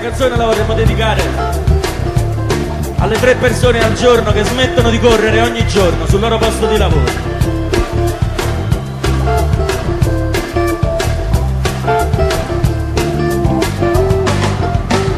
canzone la vorremmo dedicare alle 3 persone al giorno che smettono di correre ogni giorno sul loro posto di lavoro.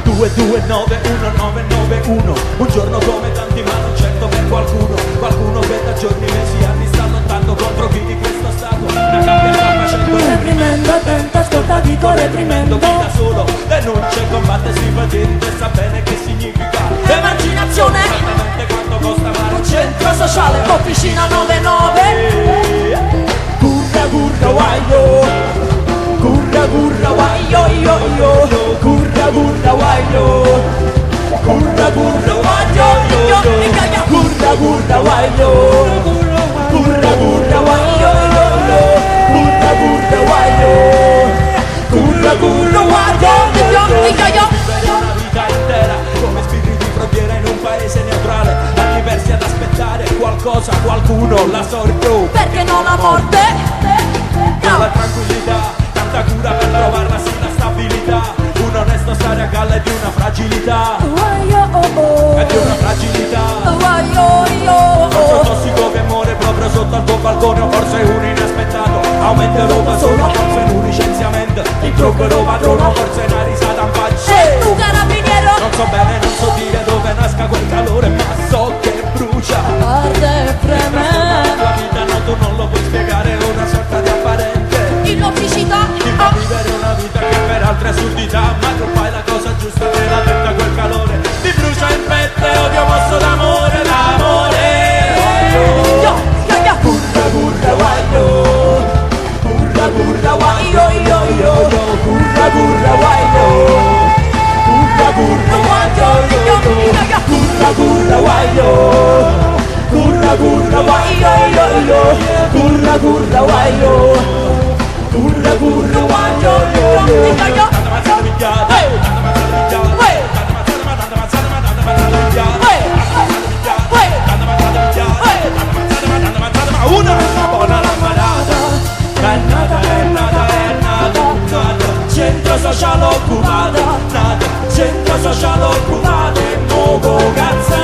2291991, un giorno come tanti ma non certo per qualcuno che da giorni, mesi, anni sta lottando contro chi di questo stato una cambia sta facendo. Reprimendo, attento, ascolta, dico reprimendo. Chi da solo denuncia e combatte si patente, sa bene che significa emarginazione, esattamente quanto costa male un centro sociale, officina 99. Curra curra guaio, curra curra guaio, io, curra curra guaio, curra curra guaio, curra curra guaio, curra curra guaio, curra curra guaio, curra curra guaio. Una vita intera come spiriti frontiera in un paese neutrale, anni persi ad aspettare qualcosa, qualcuno, la sorte, perché non la morte? con la tranquillità, tanta cura per trovarla sì la stabilità, un onesto stare a galla e di una fragilità, e di una fragilità, forse tossico che muore proprio sotto al tuo balcone, o forse un inaspettato aumento Europa solo, forse un licenziamento, il trucco padrono, forse una risata in faccia. E tu carabiniero? Non so bene, non so dire dove nasca quel calore, ma so che brucia, arde e preme. la tua vita no, tu non lo puoi spiegare, è una sorta di apparente Illogicità. ti fa vivere una vita che per altre assurdità, ma tu fai la cosa giusta nella testa, quel calore ti brucia in pelle, odio mosso d'amore, l'amore. Curra curra guaio, curra curra guaio, curra curra guaio, curra curra guaio, curra curra guaio, curra curra guaio, curra curra guaio, curra curra guaio. Una buona lampadata, è nata, centro sociale occupato, centro sociale occupato, e mogo cazzo.